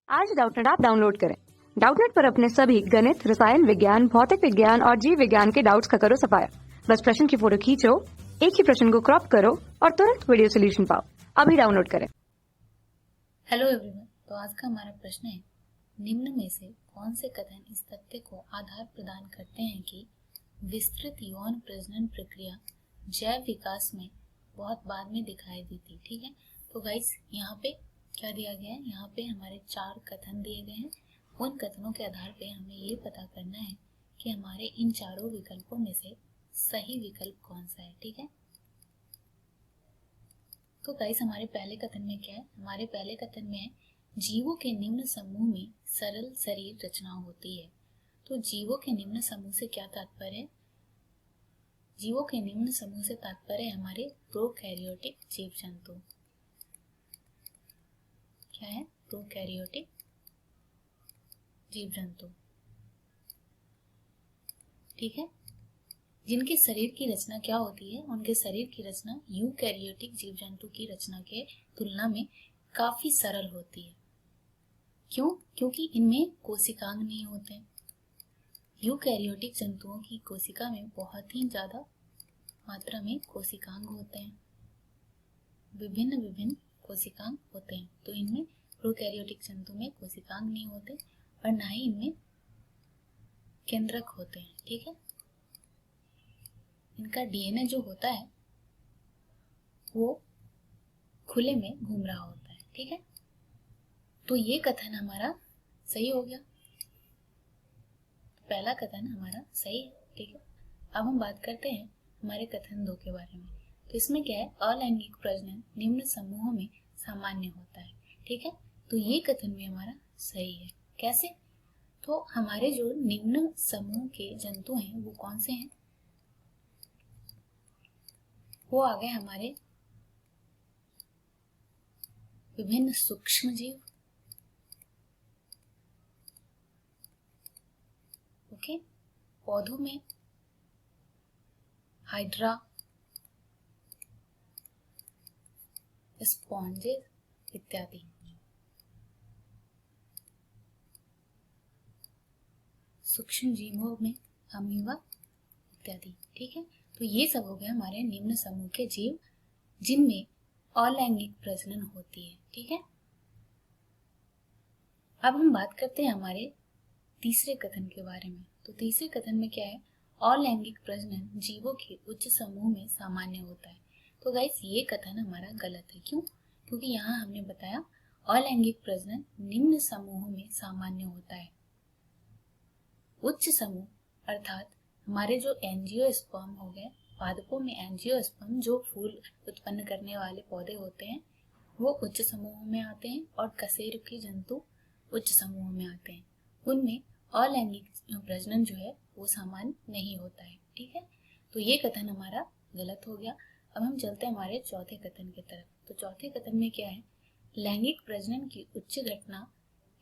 आज Doubtnut app download करें। Doubtnut पर अपने सभी गणित, रसायन विज्ञान, भौतिक विज्ञान और जीव विज्ञान के डाउट्स का करो सफाया। बस प्रश्न की फोटो खींचो, एक ही प्रश्न को क्रॉप करो और तुरंत वीडियो सोल्यूशन पाओ। अभी डाउनलोड करें। हेलो एवरीवन, तो आज का हमारा प्रश्न है, निम्न में से कौन से कथन इस तथ्य को आधार प्रदान करते हैं कि विस्तृत यौन प्रजनन प्रक्रिया जैव विकास में बहुत बाद में दिखाई दी थी। ठीक है, तो गाइस यहाँ पे क्या दिया गया है, यहाँ पे हमारे 4 कथन दिए गए हैं। उन कथनों के आधार पे हमें ये पता करना है कि हमारे इन चारों विकल्पों में से सही विकल्प कौन सा है। ठीक है, तो गाइस हमारे पहले कथन में क्या है, हमारे पहले कथन में है जीवों के निम्न समूह में सरल शरीर रचना होती है। तो जीवों के निम्न समूह से क्या तात्पर्य है, जीवों के निम्न समूह से तात्पर्य हमारे प्रोकैरियोटिक जीव जंतु। क्या है, प्रोकैरियोटिक जीव जंतु। ठीक है, जिनके शरीर की रचना क्या होती है, उनके शरीर की रचना यूकैरियोटिक जीव जंतु की रचना के तुलना में काफी सरल होती है। क्यों? क्योंकि इनमें कोशिकांग नहीं होते। यूकैरियोटिक जंतुओं की कोशिका में बहुत ही ज्यादा मात्रा में कोशिकांग होते हैं, विभिन्न विभिन्न कोशिकांग होते हैं। तो इनमें प्रोकैरियोटिक जंतु में कोशिकांग नहीं होते और ना ही इनमें केंद्रक होते हैं। ठीक है, इनका डीएनए जो होता है वो खुले में घूम रहा होता है। ठीक है, तो ये कथन हमारा सही हो गया, पहला कथन हमारा सही है। ठीक है, अब हम बात करते हैं हमारे कथन 2 के बारे में। तो इसमें क्या है, अलैंगिक प्रजनन निम्न समूहों में सामान्य होता है। ठीक है, तो ये कथन भी हमारा सही है। कैसे? तो हमारे जो निम्न समूह के जंतु हैं वो कौन से हैं, वो आ गए हमारे विभिन्न सूक्ष्म जीव। ओके, पौधों में हाइड्रा, स्पॉन्जेस इत्यादि। सूक्ष्म जीवों में अमीबा इत्यादि। ठीक है, तो ये सब हो गए हमारे निम्न समूह के जीव जिनमें अलैंगिक प्रजनन होती है। ठीक है, अब हम बात करते हैं हमारे तीसरे कथन के बारे में। तो तीसरे कथन में क्या है, अलैंगिक प्रजनन जीवों के उच्च समूह में सामान्य होता है। तो गाइस ये कथन हमारा गलत है। क्यों? क्योंकि यहाँ हमने बताया अलैंगिक प्रजनन निम्न समूहों में सामान्य होता है। उच्च समूह अर्थात हमारे जो एंजियोस्पर्म हो गए, पादपों में एंजियोस्पर्म जो फूल उत्पन्न करने वाले पौधे होते हैं वो उच्च समूहों में आते हैं और कशेरुकी जंतु उच्च समूहों में आते हैं। उनमें अलैंगिक प्रजनन जो है वो सामान्य नहीं होता है। ठीक है, तो ये कथन हमारा गलत हो गया। अब हम चलते हैं हमारे चौथे कथन की तरफ। तो चौथे कथन में क्या है, लैंगिक प्रजनन की उच्च घटना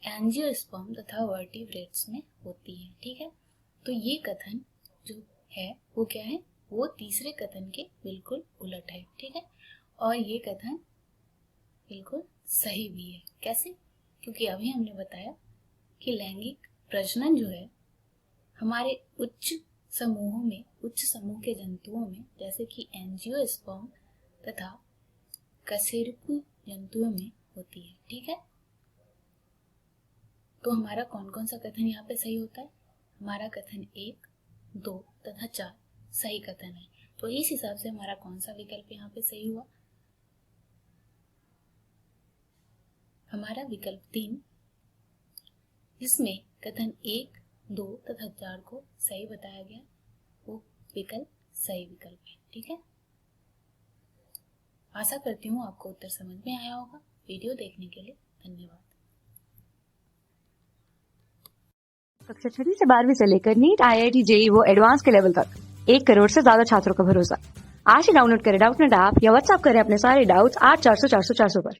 एंजियोस्पर्म तथा वर्टिब्रेट्स में होती है। ठीक है, तो ये कथन जो है वो क्या है, वो तीसरे कथन के बिल्कुल उलट है। ठीक है, और ये कथन बिल्कुल सही भी है। कैसे? क्योंकि अभी हमने बताया कि लैंगिक प्रजनन जो है हमारे उच्च समूहों में, उच्च समूह के जंतुओं में जैसे कि एंजियोस्पर्म तथा कशेरुकी जंतुओं में होती है। ठीक है, तो हमारा कौन कौन सा कथन यहाँ पे सही होता है, हमारा कथन 1, 2 तथा 4 सही कथन है। तो इस हिसाब से हमारा कौन सा विकल्प यहाँ पे सही हुआ, हमारा विकल्प 3, जिसमें कथन 1, 2 तथा 4 को सही बताया गया, वो विकल्प सही विकल्प है। ठीक है, आशा करती हूँ आपको उत्तर समझ में आया होगा। वीडियो देखने के लिए धन्यवाद। कक्षा 6 से 12वीं से लेकर नीट, IIT, JEE वो एडवांस के लेवल तक 1 करोड़ से ज्यादा छात्रों का भरोसा। आज ही डाउनलोड करें डाउटनेट ऐप या व्हाट्सएप करें अपने सारे डाउट्स 8400 400 400 पर।